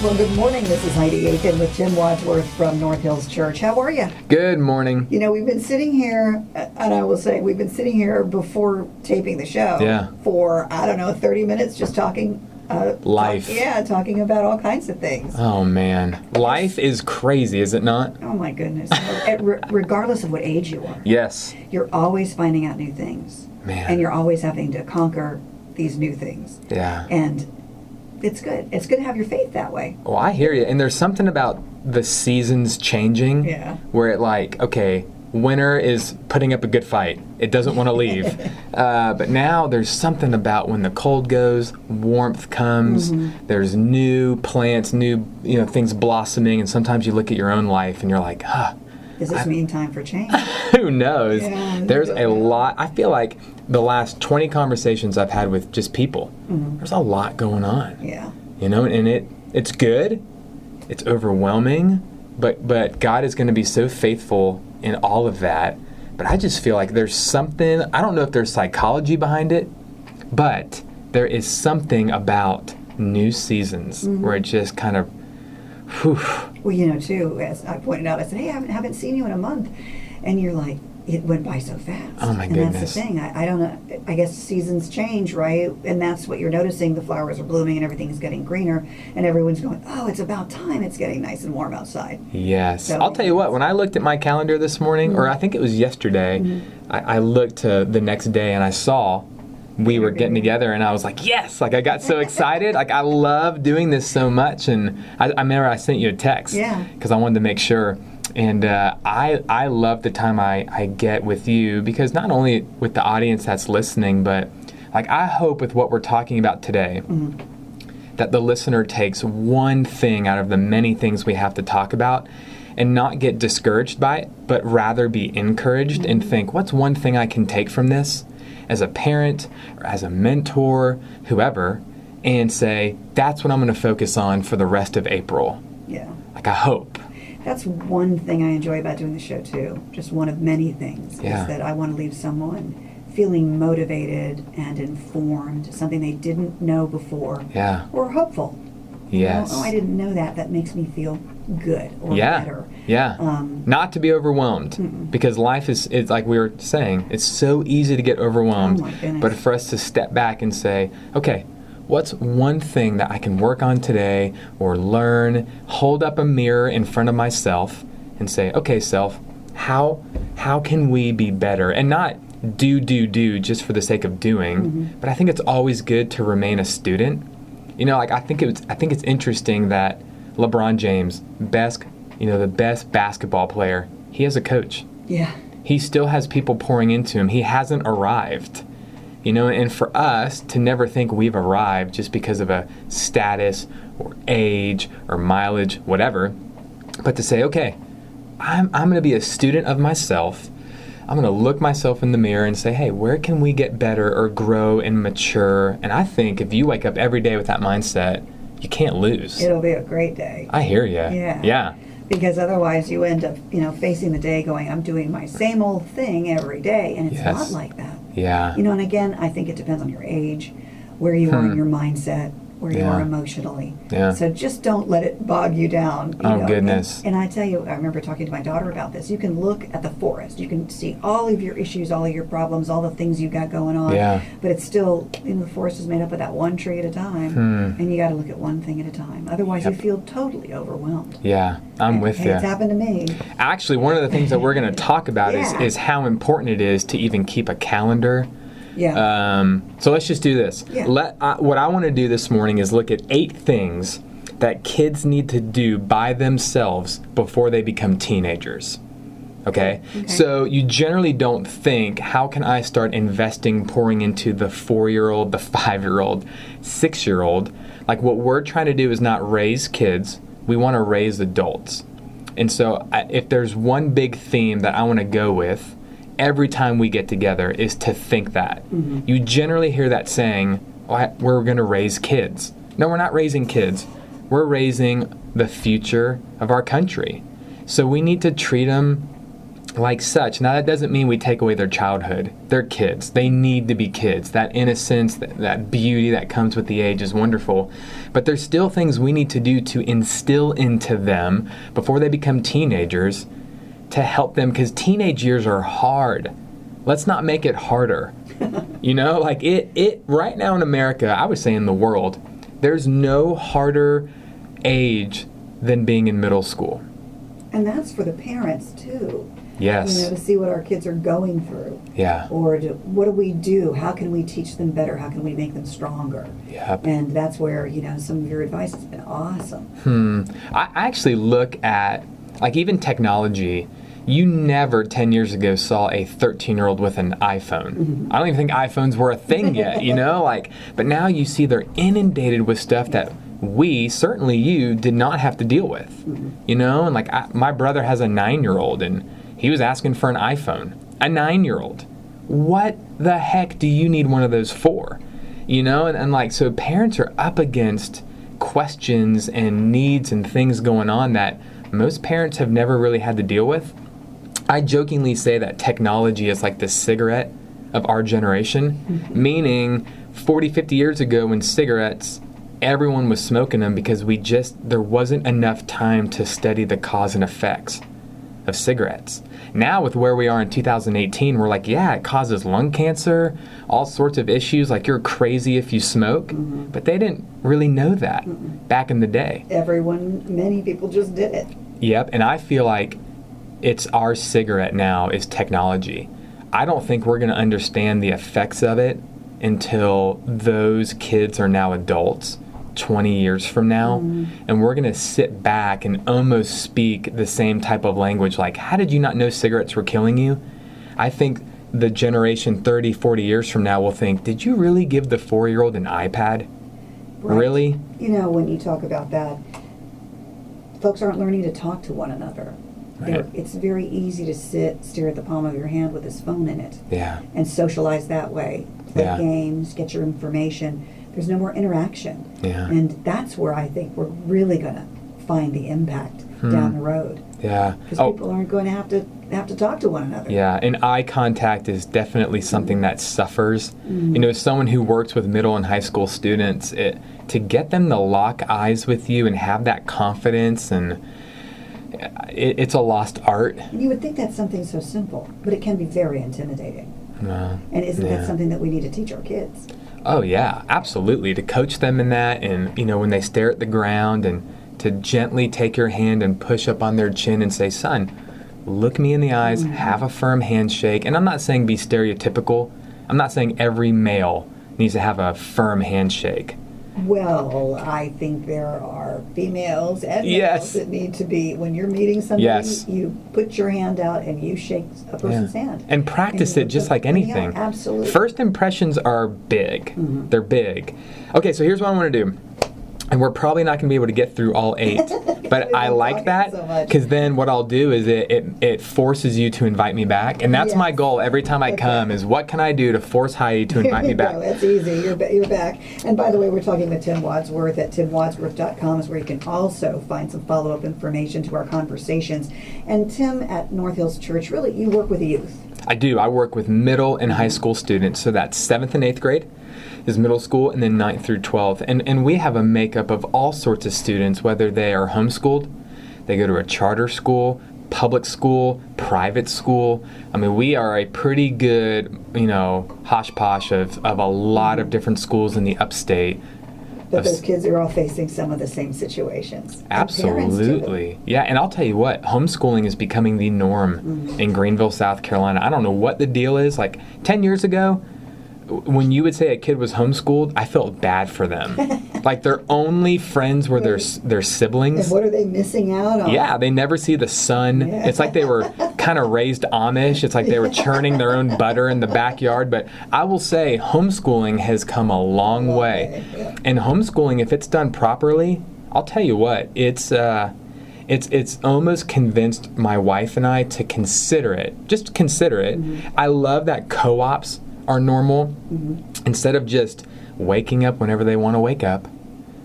Well, good morning. This is Heidi Aiken with Tim Wadsworth from North Hills Church. How are you? Good morning. You know, we've been sitting here, and I will say, we've been sitting here before taping the show for, 30 minutes just talking. Life. Talking about all kinds of things. Oh, man. Life is crazy, is it not? Oh, my goodness. Regardless of what age you are. Yes. You're always finding out new things. Man. And you're always having to conquer these new things. Yeah. And it's good. It's good to have your faith that way. Well, I hear you. And there's something about the seasons changing where it winter is putting up a good fight. It doesn't want to leave. But now there's something about when the cold goes, warmth comes, there's new plants, new things blossoming, and sometimes you look at your own life and you're like, does this mean time for change? Who knows? Yeah, there's a lot. I feel like the last 20 conversations I've had with just people, there's a lot going on. Yeah. And it's good. It's overwhelming, but God is going to be so faithful in all of that. But I just feel like there's something, I don't know if there's psychology behind it, but there is something about new seasons where it just kind of, whew. Well, too, as I pointed out, I said, hey, I haven't seen you in a month. And you're like, it went by so fast. Oh, my goodness. And that's the thing. I don't know. I guess seasons change, right? And that's what you're noticing. The flowers are blooming and everything's getting greener. And everyone's going, oh, it's about time. It's getting nice and warm outside. Yes. So, I'll tell you what, when I looked at my calendar this morning, or I think it was yesterday, I looked to the next day and I saw we were getting together, and I was like, yes! I got so excited. I love doing this so much. And I remember I sent you a text because I wanted to make sure. And I love the time I get with you, because not only with the audience that's listening, but I hope with what we're talking about today that the listener takes one thing out of the many things we have to talk about and not get discouraged by it, but rather be encouraged and think, what's one thing I can take from this as a parent or as a mentor, whoever, and say, that's what I'm going to focus on for the rest of April. Yeah. I hope. That's one thing I enjoy about doing the show, too. Just one of many things is that I want to leave someone feeling motivated and informed, something they didn't know before. Yeah. Or hopeful. Yes. I didn't know that. That makes me feel good or better. Yeah. Not to be overwhelmed, because life is, it's like we were saying, it's so easy to get overwhelmed. Oh, my goodness. But for us to step back and say, okay, what's one thing that I can work on today or learn, hold up a mirror in front of myself and say, okay, self, how can we be better? And not do just for the sake of doing, but I think it's always good to remain a student. I think it's interesting that LeBron James, the best basketball player, he has a coach. Yeah. He still has people pouring into him. He hasn't arrived. And for us to never think we've arrived just because of a status or age or mileage, whatever, but to say, okay, I'm going to be a student of myself. I'm going to look myself in the mirror and say, hey, where can we get better or grow and mature? And I think if you wake up every day with that mindset, you can't lose. It'll be a great day. I hear you. Yeah. Because otherwise you end up, facing the day going, I'm doing my same old thing every day. And it's not like that. Yeah. And again, I think it depends on your age, where you are in your mindset, where you are emotionally. Yeah. So just don't let it bog you down. Goodness. And I tell you, I remember talking to my daughter about this. You can look at the forest. You can see all of your issues, all of your problems, all the things you got going on. Yeah. But it's still, the forest is made up of that one tree at a time. And you got to look at one thing at a time. Otherwise, you feel totally overwhelmed. Yeah, I'm with you. It's happened to me. Actually, one of the things that we're going to talk about is how important it is to even keep a calendar. Yeah. So let's just do this. Yeah. What I want to do this morning is look at 8 things that kids need to do by themselves before they become teenagers. Okay? So you generally don't think, how can I start investing, pouring into the 4-year-old, the 5-year-old, 6-year-old? What we're trying to do is not raise kids. We want to raise adults. And so if there's one big theme that I want to go with every time we get together is to think that. You generally hear that saying, we're going to raise kids. No, we're not raising kids. We're raising the future of our country. So we need to treat them like such. Now, that doesn't mean we take away their childhood. They're kids. They need to be kids. That innocence, that beauty that comes with the age is wonderful. But there's still things we need to do to instill into them before they become teenagers to help them, because teenage years are hard. Let's not make it harder. Like it right now in America, I would say in the world, there's no harder age than being in middle school. And that's for the parents too. Yes. To see what our kids are going through. Yeah. Or what do we do? How can we teach them better? How can we make them stronger? Yep. And that's where, some of your advice has been awesome. I actually look at, like, even technology. You never 10 years ago saw a 13-year-old with an iPhone. Mm-hmm. I don't even think iPhones were a thing yet, but now you see they're inundated with stuff that we, certainly you, did not have to deal with. Mm-hmm. And my brother has a 9-year-old, and he was asking for an iPhone. A 9-year-old. What the heck do you need one of those for? So parents are up against questions and needs and things going on that most parents have never really had to deal with. I jokingly say that technology is like the cigarette of our generation, meaning 40, 50 years ago when cigarettes, everyone was smoking them because there wasn't enough time to study the cause and effects of cigarettes. Now with where we are in 2018, we're like, yeah, it causes lung cancer, all sorts of issues, like you're crazy if you smoke, but they didn't really know that back in the day. Many people just did it. Yep, and I feel like it's our cigarette now is technology. I don't think we're going to understand the effects of it until those kids are now adults 20 years from now, and we're going to sit back and almost speak the same type of language, like, how did you not know cigarettes were killing you? I think the generation 30, 40 years from now will think, did you really give the 4-year-old an iPad? Right. Really? When you talk about that, folks aren't learning to talk to one another. Right. It's very easy to stare at the palm of your hand with his phone in it. Yeah. And socialize that way. Play games, get your information. There's no more interaction. Yeah. And that's where I think we're really going to find the impact down the road. Yeah. Because people aren't going to have to talk to one another. Yeah, and eye contact is definitely something that suffers. As someone who works with middle and high school students, to get them to lock eyes with you and have that confidence, and it's a lost art. And you would think that's something so simple, but it can be very intimidating. And isn't that something that we need to teach our kids? Oh yeah, absolutely. To coach them in that, and when they stare at the ground, and to gently take your hand and push up on their chin and say, son, look me in the eyes, have a firm handshake. And I'm not saying be stereotypical. I'm not saying every male needs to have a firm handshake. Well, I think there are females and males that need to be, when you're meeting somebody, you put your hand out and you shake a person's hand. And practice it just like anything. Yeah, absolutely. First impressions are big. They're big. Okay, so here's what I want to do. And we're probably not going to be able to get through all 8. But I like that, because then what I'll do is it forces you to invite me back. And that's my goal every time I come, is what can I do to force Heidi to invite me back? That's easy. You're back. And by the way, we're talking with Tim Wadsworth at timwadsworth.com is where you can also find some follow-up information to our conversations. And Tim, at North Hills Church, really, you work with the youth. I do. I work with middle and high school students. So that's 7th and 8th grade is middle school, and then 9th through 12th. And we have a makeup of all sorts of students, whether they are homeschooled, they go to a charter school, public school, private school. I mean, we are a pretty good, hosh-posh of a lot of different schools in the upstate. But those kids are all facing some of the same situations. Absolutely. Yeah, and I'll tell you what, homeschooling is becoming the norm in Greenville, South Carolina. I don't know what the deal is. Like 10 years ago, when you would say a kid was homeschooled, I felt bad for them. Like their only friends were their siblings. And what are they missing out on? Yeah, they never see the sun. Yeah. It's like they were kind of raised Amish. It's like they were churning their own butter in the backyard. But I will say homeschooling has come a long way. Yeah. And homeschooling, if it's done properly, I'll tell you what, it's almost convinced my wife and I to consider it. Just consider it. I love that co-ops are normal. Instead of just waking up whenever they want to wake up,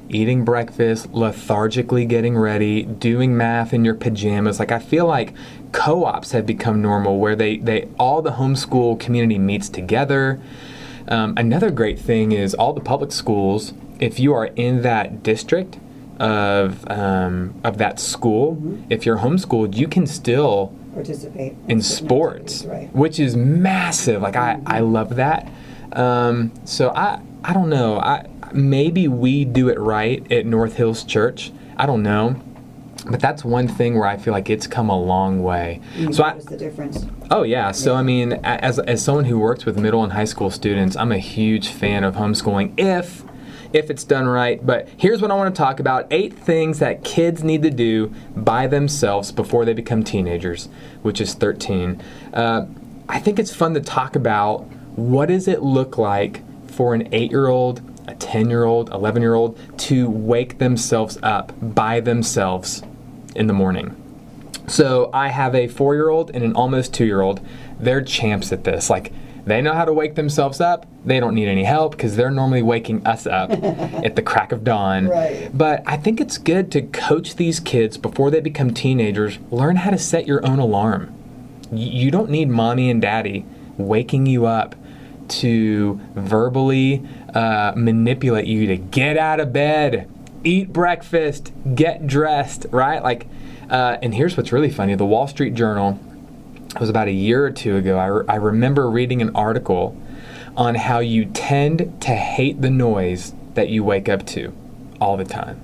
eating breakfast, lethargically getting ready, doing math in your pajamas. Like, I feel like co-ops have become normal where they all the homeschool community meets together. Another great thing is all the public schools, if you are in that district of that school, if you're homeschooled, you can still participate in sports, right. which is massive. Like, I love that. So I don't know. Maybe we do it right at North Hills Church. I don't know. But that's one thing where I feel like it's come a long way. So what is the difference? Oh, yeah. So, I mean, as someone who works with middle and high school students, I'm a huge fan of homeschooling if it's done right. But here's what I want to talk about. 8 things that kids need to do by themselves before they become teenagers, which is 13. I think it's fun to talk about what does it look like for an 8-year-old, a 10-year-old, 11-year-old to wake themselves up by themselves in the morning. So I have a 4-year-old and an almost 2-year-old. They're champs at this. Like, they know how to wake themselves up. They don't need any help because they're normally waking us up at the crack of dawn. Right. But I think it's good to coach these kids before they become teenagers. Learn how to set your own alarm. You don't need mommy and daddy waking you up to verbally manipulate you to get out of bed, eat breakfast, get dressed, right? Like, and here's what's really funny. The Wall Street Journal, it was about a year or two ago, I remember reading an article on how you tend to hate the noise that you wake up to all the time.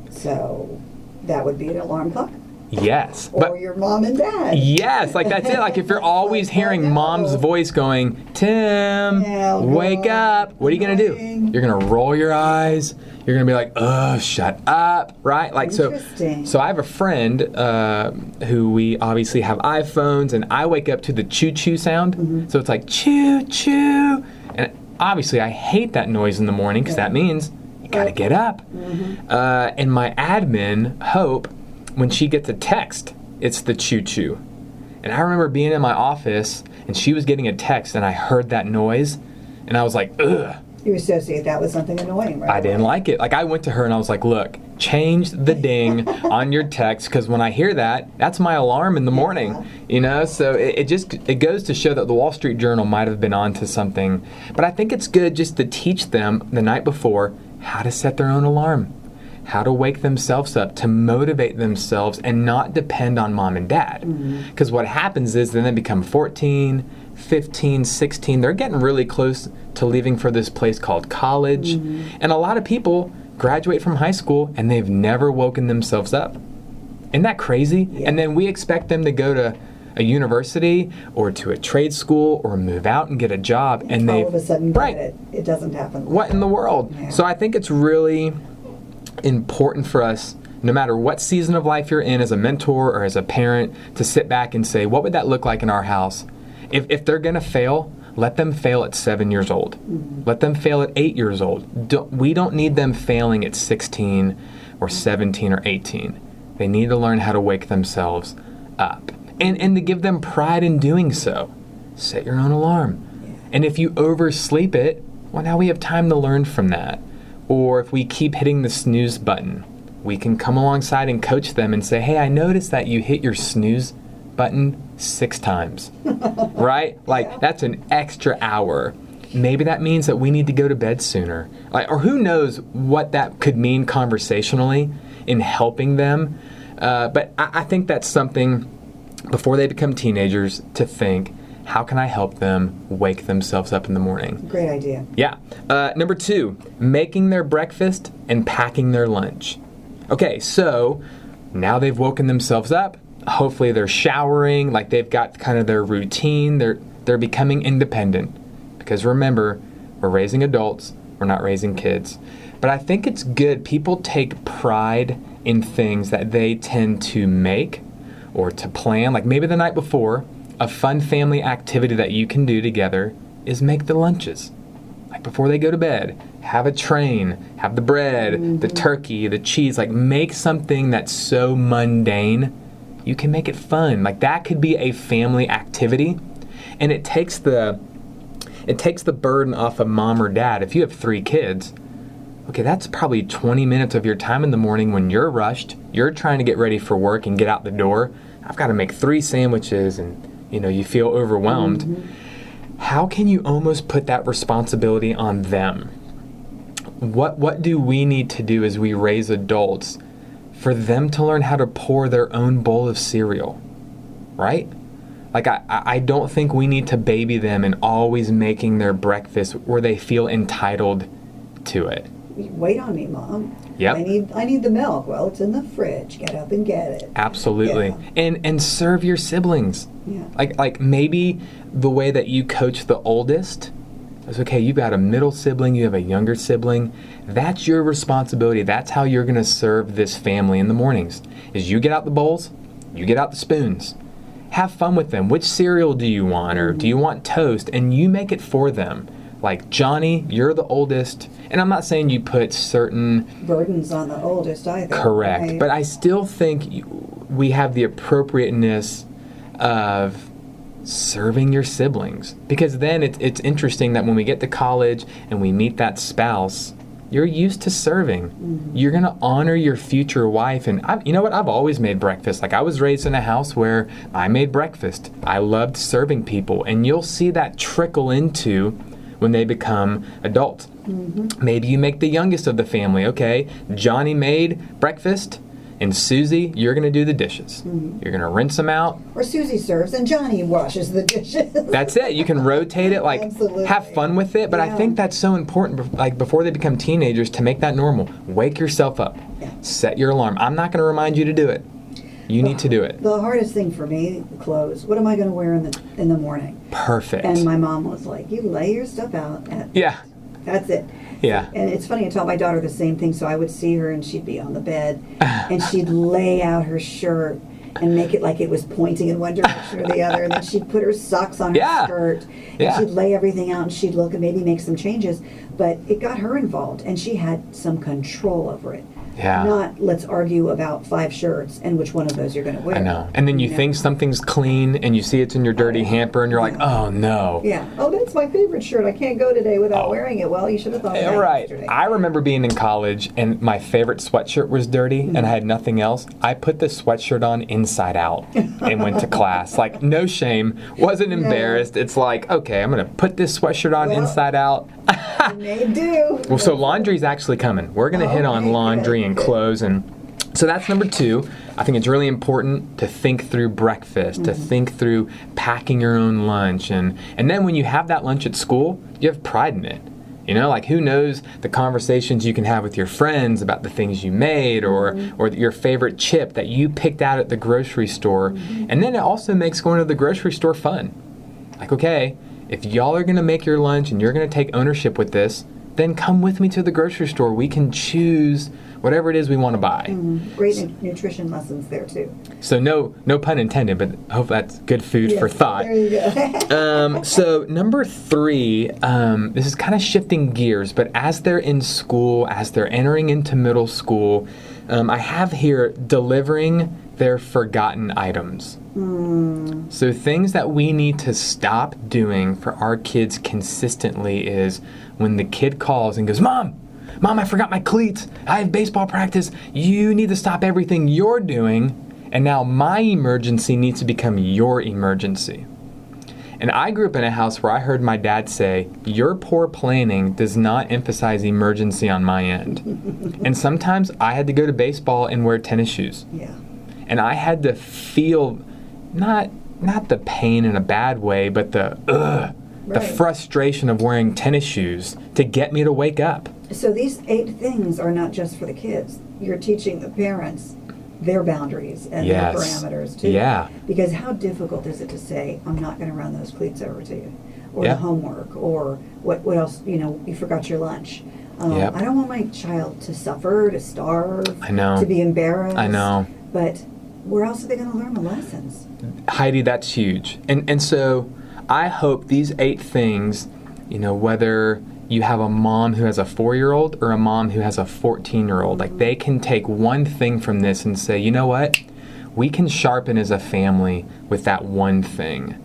So that would be an alarm clock? Yes. Or your mom and dad. Yes, like that's it. Like if you're always hearing mom's voice going, Tim, wake up. What are you going to do? You're going to roll your eyes. You're going to be like, oh, shut up, right? Like so I have a friend who we obviously have iPhones, and I wake up to the choo-choo sound. Mm-hmm. So it's like choo-choo. And obviously I hate that noise in the morning because that means you got to get up. Mm-hmm. And my admin, Hope, when she gets a text, it's the choo-choo. And I remember being in my office, and she was getting a text, and I heard that noise, and I was like, ugh. You associate that with something annoying, right? I didn't like it. Like, I went to her, and I was like, look, change the ding on your text, because when I hear that, that's my alarm in the morning, you know? So it goes to show that the Wall Street Journal might have been onto something. But I think it's good just to teach them the night before how to set their own alarm, how to wake themselves up, to motivate themselves and not depend on mom and dad. Because what happens is then they become 14, 15, 16. They're getting really close to leaving for this place called college. And a lot of people graduate from high school and they've never woken themselves up. Isn't that crazy? Yeah. And then we expect them to go to a university or to a trade school or move out and get a job. And all of a sudden, right. It doesn't happen. What in the world? Yeah. So I think it's really important for us, no matter what season of life you're in as a mentor or as a parent, to sit back and say, what would that look like in our house? If they're going to fail, let them fail at 7 years old. Let them fail at 8 years old. We don't need them failing at 16 or 17 or 18. They need to learn how to wake themselves up. And to give them pride in doing so. Set your own alarm. And if you oversleep it, well, now we have time to learn from that. Or if we keep hitting the snooze button, we can come alongside and coach them and say, hey, I noticed that you hit your snooze button 6 times, right? Like, that's an extra hour. Maybe that means that we need to go to bed sooner. Or who knows what that could mean conversationally in helping them. But I think that's something, before they become teenagers, to think, how can I help them wake themselves up in the morning? Great idea. Yeah. Number 2, making their breakfast and packing their lunch. Okay, so now they've woken themselves up. Hopefully they're showering, like they've got kind of their routine. They're becoming independent. Because remember, we're raising adults, we're not raising kids. But I think it's good. People take pride in things that they tend to make or to plan. Like maybe the night before, a fun family activity that you can do together is make the lunches. Like before they go to bed, have a train, have the bread, the turkey, the cheese, like make something that's so mundane, you can make it fun. Like that could be a family activity, and it takes the burden off of mom or dad. If you have 3 kids, okay, that's probably 20 minutes of your time in the morning when you're rushed, you're trying to get ready for work and get out the door. I've got to make 3 sandwiches and, you feel overwhelmed. Mm-hmm. How can you almost put that responsibility on them? What do we need to do as we raise adults for them to learn how to pour their own bowl of cereal, right? Like, I don't think we need to baby them and always making their breakfast where they feel entitled to it. Wait on me, Mom. Yep. I need the milk. Well, it's in the fridge. Get up and get it. Absolutely. Yeah. And serve your siblings. Yeah. Like maybe the way that you coach the oldest is, okay, you've got a middle sibling, you have a younger sibling. That's your responsibility. That's how you're going to serve this family in the mornings. Is you get out the bowls, you get out the spoons. Have fun with them. Which cereal do you want? Or do you want toast? And you make it for them. Like, Johnny, you're the oldest. And I'm not saying you put certain burdens on the oldest either. Correct. Right? But I still think we have the appropriateness of serving your siblings. Because then it's interesting that when we get to college and we meet that spouse, you're used to serving. Mm-hmm. You're going to honor your future wife. And you know what? I've always made breakfast. Like, I was raised in a house where I made breakfast. I loved serving people. And you'll see that trickle into when they become adults. Mm-hmm. Maybe you make the youngest of the family. Okay, Johnny made breakfast, and Susie, you're going to do the dishes. Mm-hmm. You're going to rinse them out. Or Susie serves and Johnny washes the dishes. That's it. You can rotate it. Like, Absolutely. Have fun with it. But I think that's so important, like, before they become teenagers, to make that normal. Wake yourself up. Yeah. Set your alarm. I'm not going to remind you to do it. You need to do it. The hardest thing for me, clothes. What am I going to wear in the morning? Perfect. And my mom was like, you lay your stuff out. Yeah. That's it. Yeah. And it's funny, I taught my daughter the same thing, so I would see her and she'd be on the bed and she'd lay out her shirt and make it like it was pointing in one direction or the other, and then she'd put her socks on her skirt and she'd lay everything out and she'd look and maybe make some changes, but it got her involved and she had some control over it. Yeah. Not let's argue about 5 shirts and which one of those you're going to wear. I know. And then you think something's clean and you see it's in your dirty hamper and you're like, oh no. Yeah. Oh, that's my favorite shirt. I can't go today without wearing it. Well, you should have thought of that yesterday. I remember being in college and my favorite sweatshirt was dirty and I had nothing else. I put the sweatshirt on inside out and went to class. Like, no shame. Wasn't embarrassed. It's like, okay, I'm going to put this sweatshirt on inside out. They do. Well, so laundry's actually coming. We're going to hit on laundry and clothes, and so that's number 2. I think it's really important to think through breakfast, to think through packing your own lunch, and then when you have that lunch at school, you have pride in it. Like, who knows the conversations you can have with your friends about the things you made, or your favorite chip that you picked out at the grocery store. And then it also makes going to the grocery store fun. Like, okay, if y'all are going to make your lunch and you're going to take ownership with this, then come with me to the grocery store. We can choose whatever it is we want to buy. Great nutrition lessons there, too. So no pun intended, but I hope that's good food for thought. There you go. So number 3, this is kind of shifting gears, but as they're in school, as they're entering into middle school, I have here delivering their forgotten items. So things that we need to stop doing for our kids consistently is when the kid calls and goes, Mom, I forgot my cleats. I have baseball practice. You need to stop everything you're doing, and now my emergency needs to become your emergency. And I grew up in a house where I heard my dad say, your poor planning does not emphasize emergency on my end. And sometimes I had to go to baseball and wear tennis shoes. Yeah. And I had to feel not the pain in a bad way, but the frustration of wearing tennis shoes to get me to wake up. So these 8 things are not just for the kids. You're teaching the parents their boundaries and their parameters too. Yeah. Because how difficult is it to say, I'm not going to run those cleats over to you, or the homework, or what else? You forgot your lunch. I don't want my child to suffer, to starve, I know, to be embarrassed. I know. But where else are they going to learn the lessons? Heidi, that's huge. And so I hope these 8 things, whether you have a mom who has a 4-year-old or a mom who has a 14-year-old, like, they can take one thing from this and say, you know what? We can sharpen as a family with that one thing.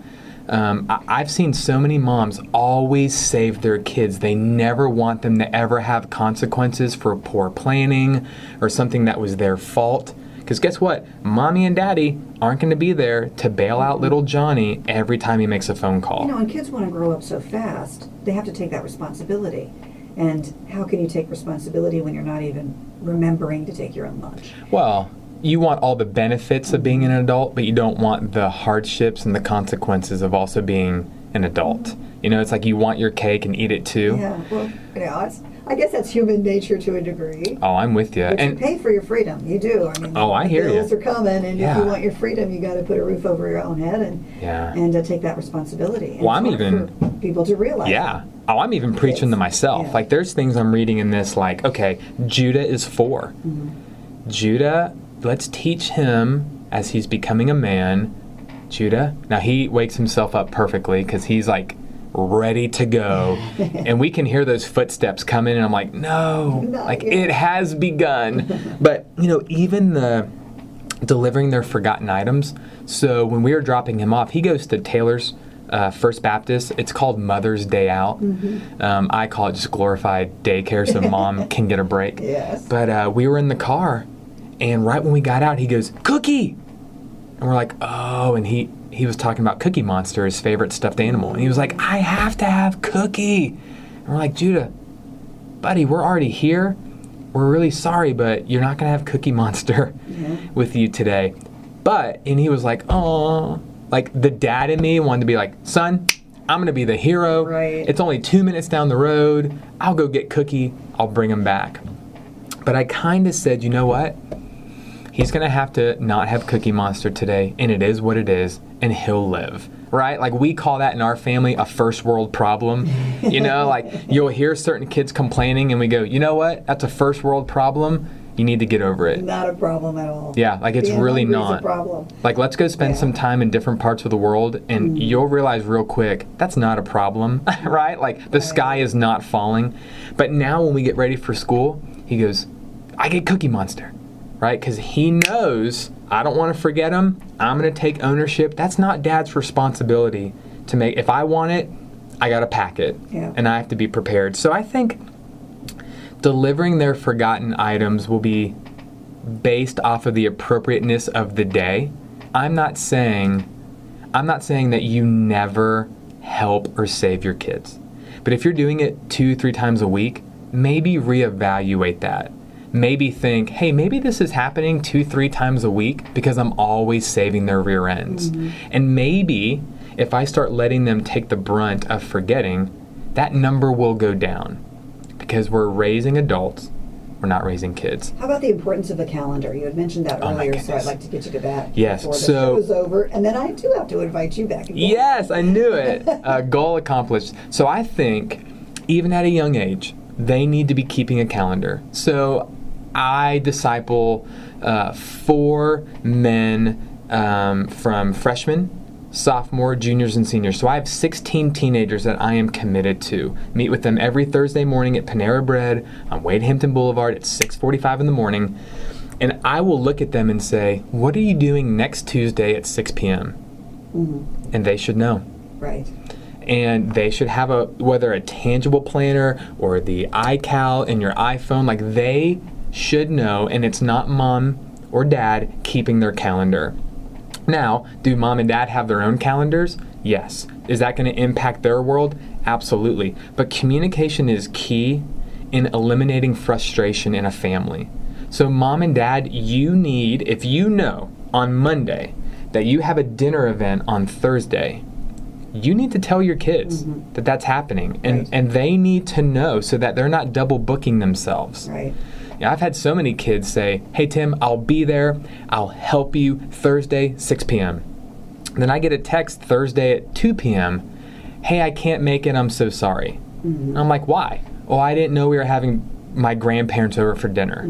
I've seen so many moms always save their kids. They never want them to ever have consequences for poor planning or something that was their fault. Because guess what? Mommy and daddy aren't going to be there to bail out little Johnny every time he makes a phone call. You know, and kids want to grow up so fast, they have to take that responsibility. And how can you take responsibility when you're not even remembering to take your own lunch? Well, you want all the benefits of being an adult, but you don't want the hardships and the consequences of also being an adult. You know, it's like you want your cake and eat it too. Yeah, well, you know, I guess that's human nature to a degree. Oh, I'm with you. But And you pay for your freedom. You do. I mean, Oh, I hear you. bills are coming, and Yeah. if you want your freedom, you got to put a roof over your own head Yeah. and take that responsibility. And Well, I'm it's hard even- for people to realize. yeah. Oh, I'm even preaching to myself. Yeah. Like, there's things I'm reading in this, like, okay, Judah is 4. Judah, let's teach him as he's becoming a man. Judah, now he wakes himself up perfectly because he's like ready to go. And we can hear those footsteps coming, and I'm like, no, Not like yet. it has begun. But, you know, even the delivering their forgotten items. So when we were dropping him off, he goes to Taylor's First Baptist. It's called Mother's Day Out. I call it just glorified daycare so mom can get a break. Yes. But we were in the car, and right when we got out, he goes, "Cookie!" And we're like, oh, and he was talking about Cookie Monster, his favorite stuffed animal. And he was like, I have to have Cookie. And we're like, Judah, buddy, we're already here. We're really sorry, but you're not going to have Cookie Monster with you today. And he was like, oh, like the dad in me wanted to be like, son, I'm going to be the hero. Right. It's only 2 minutes down the road. I'll go get Cookie. I'll bring him back. But I kind of said, you know what? He's going to have to not have Cookie Monster today, and it is what it is, and he'll live, right? Like, we call that in our family a first world problem. You know, like, you'll hear certain kids complaining, and we go, you know what? That's a first world problem. You need to get over it. Not a problem at all. Yeah, like, it's Being really hungry is not. a problem. Like, let's go spend Yeah. some time in different parts of the world, and you'll realize real quick, that's not a problem, right? Like, the sky is not falling. But now when we get ready for school, he goes, I get Cookie Monster. Right? Because he knows I don't want to forget him. I'm going to take ownership. That's not dad's responsibility to make. If I want it, I got to pack it. Yeah. And I have to be prepared. So I think delivering their forgotten items will be based off of the appropriateness of the day. I'm not saying that you never help or save your kids. But if you're doing it 2-3 times a week, maybe reevaluate that. Maybe think, hey, maybe this is happening 2-3 times a week because I'm always saving their rear ends. And maybe if I start letting them take the brunt of forgetting, that number will go down because we're raising adults. We're not raising kids. How about the importance of a calendar? You had mentioned that Oh, my earlier, so goodness. I'd like to get you to that Yes, before the so- show is over. And then I do have to invite you back again. Yes, I knew it. Goal accomplished. So I think even at a young age, they need to be keeping a calendar. So I disciple 4 men from freshmen, sophomore, juniors, and seniors. So I have 16 teenagers that I am committed to. Meet with them every Thursday morning at Panera Bread on Wade Hampton Boulevard at 6:45 in the morning. And I will look at them and say, what are you doing next Tuesday at 6 p.m.? And they should know. Right. And they should have whether a tangible planner or the iCal in your iPhone, like they should know, and it's not mom or dad keeping their calendar. Now, do mom and dad have their own calendars? Yes. Is that going to impact their world? Absolutely. But communication is key in eliminating frustration in a family. So mom and dad, you need, if you know on Monday that you have a dinner event on Thursday, you need to tell your kids that that's happening. And they need to know so that they're not double booking themselves. Right. Yeah, I've had so many kids say, hey, Tim, I'll be there. I'll help you Thursday, 6 p.m. Then I get a text Thursday at 2 p.m. Hey, I can't make it. I'm so sorry. And I'm like, why? Oh, I didn't know we were having my grandparents over for dinner.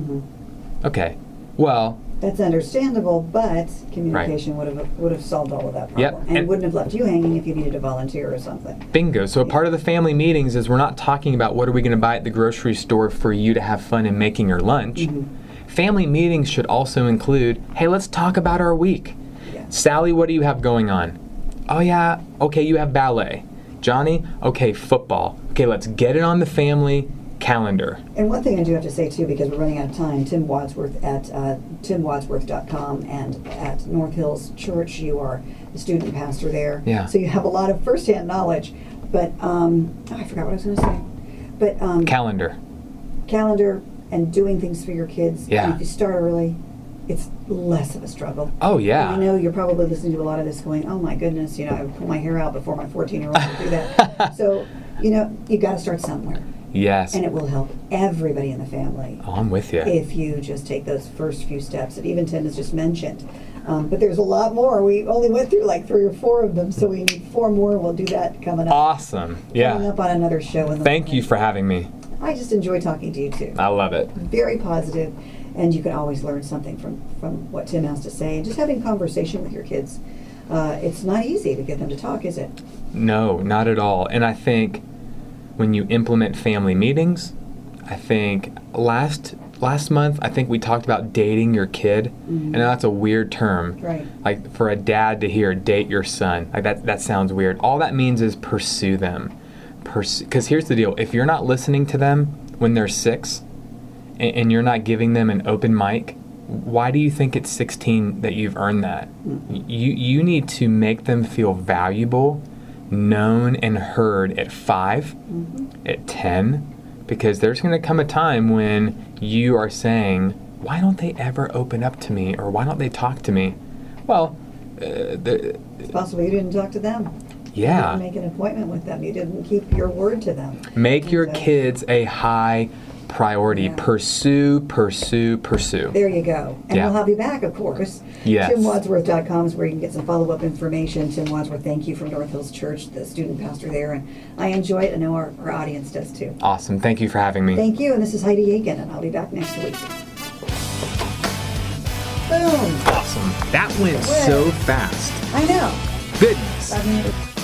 Okay. Well, That's understandable, but communication would have solved all of that problem. Yep, And and- wouldn't have left you hanging if you needed to volunteer or something. bingo. So a part of the family meetings is we're not talking about what are we going to buy at the grocery store for you to have fun in making your lunch. Family meetings should also include, hey, let's talk about our week. Yeah. Sally, what do you have going on? oh yeah, okay, you have ballet. Johnny, okay, football. Okay, let's get it on the family calendar. And one thing I do have to say too, because we're running out of time, Tim Wadsworth at timwadsworth.com, and at North Hills Church, you are the student pastor there. Yeah. So you have a lot of firsthand knowledge. But I forgot what I was going to say. But calendar and doing things for your kids. Yeah. And if you start early, it's less of a struggle. Oh yeah. I know you're probably listening to a lot of this going, oh my goodness, I would pull my hair out before my 14-year-old would do that. So, you got to start somewhere. Yes. And it will help everybody in the family. Oh, I'm with you. If you just take those first few steps that even Tim has just mentioned. But there's a lot more. We only went through like 3 or 4 of them, so we need 4 more. We'll do that coming up. Awesome. Yeah. Coming up on another show. Thank you for having me. I just enjoy talking to you too. I love it. Very positive, and you can always learn something from what Tim has to say. And just having conversation with your kids, it's not easy to get them to talk, is it? No, not at all. And I think when you implement family meetings, I think last month, I think we talked about dating your kid, and that's a weird term. Right. Like for a dad to hear, date your son, like that sounds weird. All that means is pursue them. Because here's the deal: if you're not listening to them when they're 6, and you're not giving them an open mic, why do you think at 16 that you've earned that? You need to make them feel valuable, known, and heard at 5, at 10. Because there's going to come a time when you are saying, why don't they ever open up to me? Or why don't they talk to me? Well, It's possible you didn't talk to them. Yeah. You didn't make an appointment with them. You didn't keep your word to them. Make your kids a high priority. Yeah. Pursue. There you go. And we'll have you back, of course. Yes. TimWadsworth.com is where you can get some follow-up information. Tim Wadsworth, thank you, from North Hills Church, the student pastor there. And I enjoy it. I know our audience does too. Awesome. Thank you for having me. Thank you. And this is Heidi Aiken, and I'll be back next week. Boom. Awesome. That went so fast. I know. Goodness. 5 minutes.